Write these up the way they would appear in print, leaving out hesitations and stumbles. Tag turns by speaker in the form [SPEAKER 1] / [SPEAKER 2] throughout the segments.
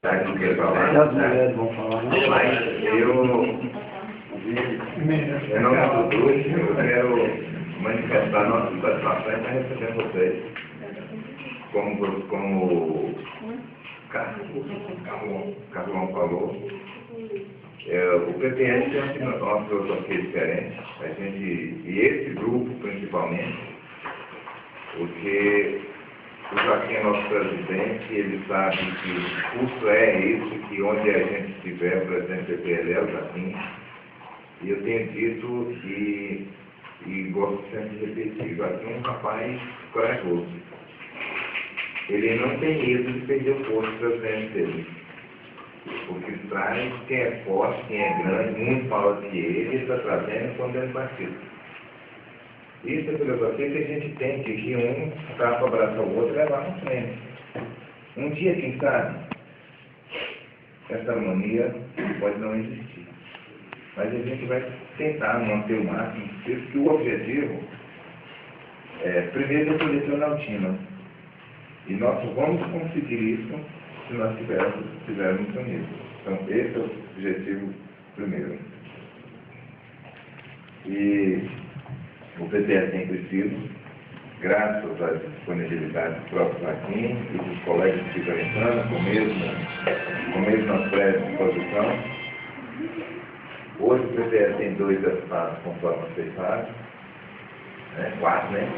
[SPEAKER 1] Tá, não quer falar,
[SPEAKER 2] As mulheres vão falar, né?
[SPEAKER 1] mas eu não sou doido, eu quero manifestar nossa satisfação para receber vocês, como o Carlão falou. O PPS tem uma filosofia diferente, e esse grupo principalmente, porque o Joaquim é nosso presidente, ele sabe que o curso é esse, que onde a gente estiver, o presidente do PPL é o Joaquim, e eu tenho dito e gosto sempre de repetir, o Joaquim é um rapaz corajoso. Ele não tem medo de perder o posto do presidente dele. Porque traz quem é forte, quem é grande, muito maior que ele está trazendo e condendo partido. Isso é a filosofia que a gente tem, que um está para abraçar o outro e levar na frente. Um dia, quem sabe, essa harmonia pode não existir. Mas a gente vai tentar manter o máximo possível, que o objetivo é, primeiro, definir o Planaltina. E nós vamos conseguir isso se nós estivermos unidos. Então, esse é o objetivo primeiro. E o PPS tem crescido, graças à disponibilidade do próprio Joaquim e dos colegas que estão entrando, com a mesma predisposição. Hoje o PPS tem 2 deputados, conforme vocês sabem, 4, né?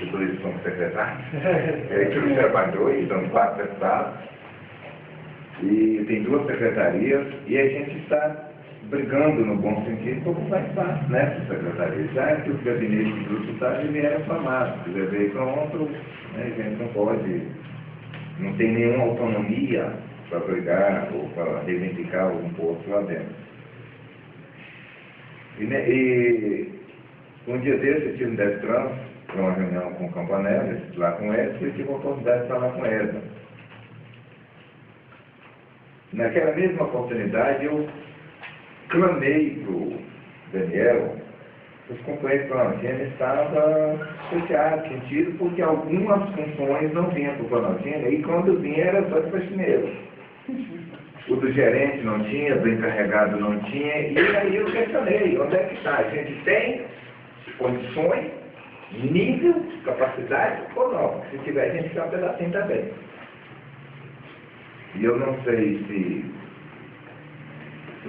[SPEAKER 1] Os 2 são secretários. Que não trabalhou, então 4 deputados. E tem 2 secretarias, e a gente está brigando no bom sentido por mais fácil nessas secretarias. Já que os gabinetes dos deputados vieram formados, se veio pronto, né, a gente não pode, não tem nenhuma autonomia para brigar ou para reivindicar algum posto lá dentro. E um dia desse eu tive um DETRAN para uma reunião com o Campanella, lá com o Edson, e tive a oportunidade de falar com o Edson. Naquela mesma oportunidade, eu clamei para o Daniel, os companheiros do Planaltina estavam chateados, sentidos, porque algumas funções não vinham para o Planaltina, e quando vinha era só de faxineiro. O do gerente não tinha, do encarregado não tinha, e aí eu questionei, onde é que está? A gente tem condições, nível, capacidade ou não? Se tiver, a gente fica um pedacinho também. E eu não sei se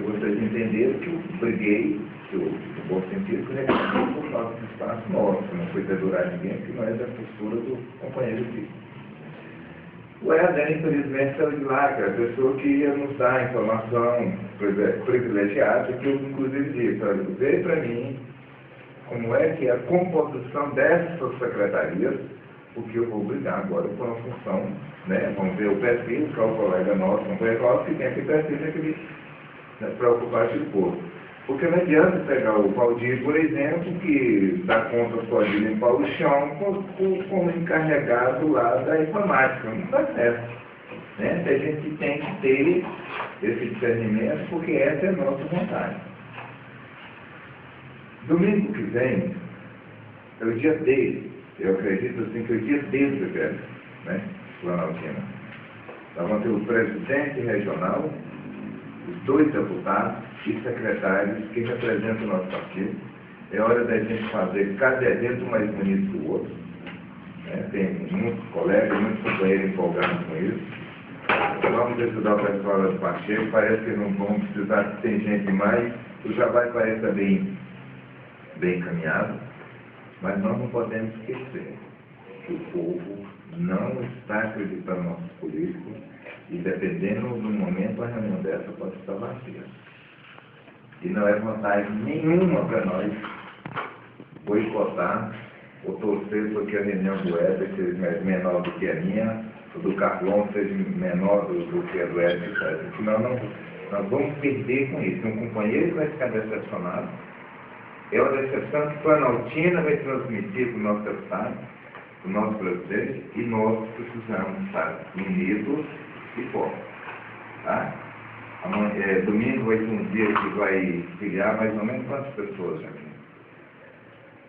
[SPEAKER 1] vocês entenderam que eu briguei, no bom sentido, que eu reclamei por causa do espaço nosso, não foi dedurar ninguém, porque não é da postura do companheiro aqui. O Éder, infelizmente, saiu de lá, que era a pessoa que ia nos dar informação privilegiada, que eu, inclusive, disse, olha, veja para mim como é que é a composição dessas secretarias, porque eu vou brigar agora por uma função, né? Vamos ver o perfil, que é o colega nosso, um companheiro nosso, que tem aquele perfil daquele, né, para ocupar esse posto. Porque não adianta pegar o Valdir, por exemplo, que dá conta só de limpar o chão como encarregado lá da informática. Não dá certo. Né? A gente tem que ter esse discernimento, porque essa é a nossa vontade. Domingo que vem é o dia dele. Eu acredito assim que é o dia dele do PPS, né? Planaltina. Nós vamos ter o presidente regional, os 2 deputados e secretários que representam o nosso partido. É hora da gente fazer cada evento mais bonito que o outro. Né? Tem muitos colegas, muitos companheiros empolgados com isso. Vamos estudar o pessoal do partido, parece que não vamos precisar que tem gente mais. O trabalho parece estar bem encaminhado, mas nós não podemos esquecer que o povo não está acreditando nos nossos políticos e, dependendo do momento, a reunião dessa pode estar vazia. E não é vantagem nenhuma para nós boicotar ou torcer para que a reunião do Éder seja menor do que a minha, ou do Carlão seja menor do que a do Éder, etc. Senão nós vamos perder com isso. Um companheiro vai ficar decepcionado. É uma decepção que Planaltina vai transmitir para o nosso deputado, para o nosso presidente, e nós precisamos estar unidos e fortes. Tá? Domingo vai ser um dia que vai filiar mais ou menos quantas pessoas já?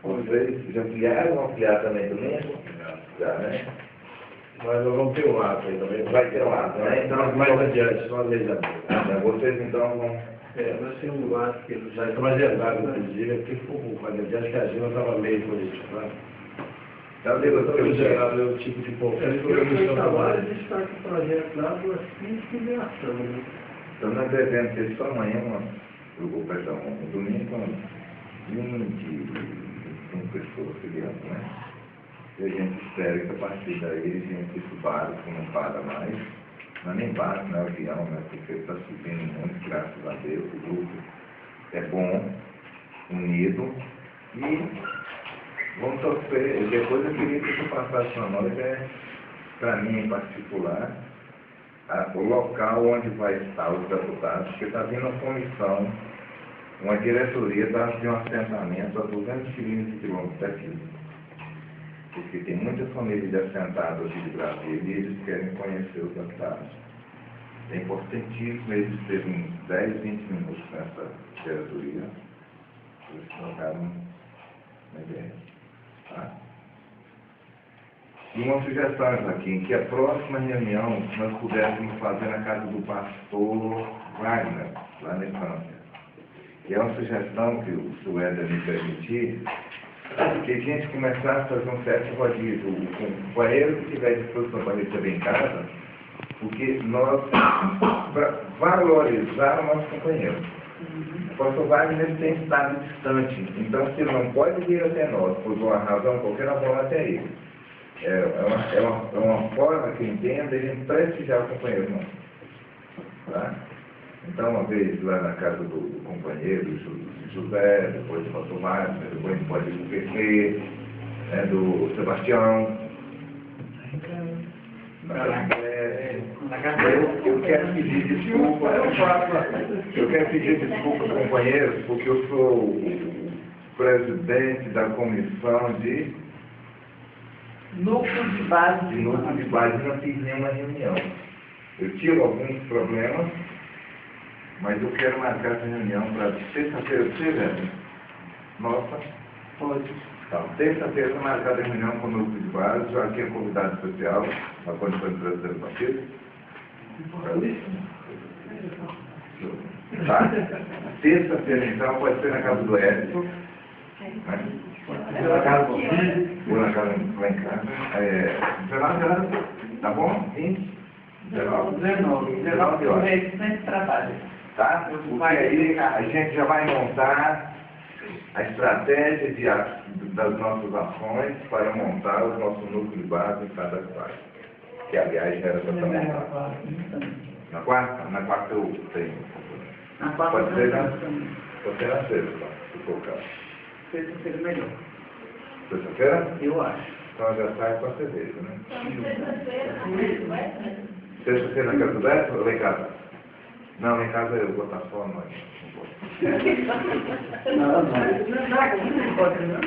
[SPEAKER 1] Vocês já filiaram ou vão filiar também domingo? Já, né?
[SPEAKER 2] Mas nós vamos ter um ato aí também.
[SPEAKER 1] Vai ter um ato, né? Então,
[SPEAKER 2] mais adiante, só mês de abril.
[SPEAKER 1] Vocês então vão...
[SPEAKER 2] Vai ser um ato que já está agendado, inclusive, porque ficou um pouco adiante, que a agenda estava meio política, né?
[SPEAKER 1] Então, digo,
[SPEAKER 2] Eu gerava o tipo de conferência que eu não
[SPEAKER 3] Agora a gente está com o projeto lá do filiação, né?
[SPEAKER 1] então nós devemos ter só amanhã, um domingo com 25 pessoas filiando, né? E a gente espera que a partir daí a gente, esse barco não para mais. Não é nem barco, não é avião, né? Porque está subindo muito, graças a Deus, o grupo é bom, unido, e vamos torcer. Depois eu queria que você passasse para nós, para mim em particular, o local onde vai estar os deputados, porque está vindo uma comissão, uma diretoria de um assentamento a 215 quilômetros daqui. Porque tem muitas famílias assentadas aqui de Brasília e eles querem conhecer os deputados. É importantíssimo eles terem 10, 20 minutos nessa diretoria. Eles colocaram uma ideia. Tá? E uma sugestão, Joaquim, que a próxima reunião nós pudéssemos fazer na casa do pastor Wagner, lá na França. E é uma sugestão que o senhor Éder me permitir, que a gente começasse a fazer um certo rodízio. O companheiro que tiver disposição para receber em casa, porque nós, para valorizar o nosso companheiro. O pastor Wagner tem estado distante, então se ele não pode vir até nós, por uma razão qualquer, nós vamos até ele. É uma forma que entenda ele prestigiar o companheiro nosso. Tá? Então, uma vez lá na casa do companheiro, José, depois do pastor Wagner, depois pode ir do PC, do Sebastião, eu quero pedir desculpa, companheiros, porque eu sou o presidente da comissão de
[SPEAKER 3] Núcleo de base.
[SPEAKER 1] Não fiz nenhuma reunião. Eu tive alguns problemas, mas eu quero marcar essa reunião para terça-feira, você, nossa?
[SPEAKER 3] Pode.
[SPEAKER 1] Então, terça-feira está marcada a reunião com o núcleo de base, já aqui é convidado especial, a condição de presidente do partido. Tá? Terça-feira, então, pode ser na casa do Edson. Né? Na casa do ou na casa lá em casa. 19 horas, tá bom? 20? 19 horas.
[SPEAKER 3] Sempre trabalho.
[SPEAKER 1] Tá? Porque aí a gente já vai montar a estratégia das nossas ações para montar o nosso núcleo de base em cada cidade. Que, aliás, já era para estar montado. Na quarta? Na quarta eu tenho.
[SPEAKER 3] Na quarta
[SPEAKER 1] pode ser na sexta, se for o caso.
[SPEAKER 3] Sexta-feira melhor.
[SPEAKER 1] Sexta-feira?
[SPEAKER 3] Eu acho.
[SPEAKER 1] Então já sai com a cerveja, né?
[SPEAKER 4] Sexta-feira,
[SPEAKER 1] Sexta-feira na casa do Beto ou lá em casa? Não, lá em casa eu vou estar só à noite.
[SPEAKER 3] Não pode não.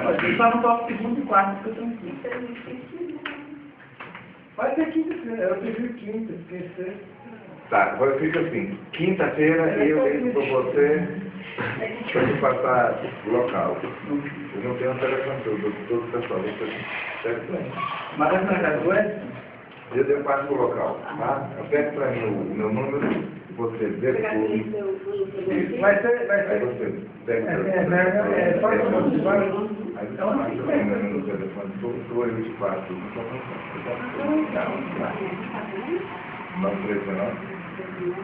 [SPEAKER 3] Pode. Só não toco segundo e quarto, porque eu estou aqui. Vai ser quinta-feira, eu prefiro quinta, porque sexta.
[SPEAKER 1] Tá, agora fica assim. Quinta-feira eu ligo para você para me passar o local. Eu não tenho um telefone todo o pessoal, certo?
[SPEAKER 3] Mas na casa do Edson?
[SPEAKER 1] Eu passo o local, tá? Pede para mim o meu número, você vê tudo.
[SPEAKER 3] Vai ser.
[SPEAKER 1] Aí você pega o telefone, eu te passo. Não, 939.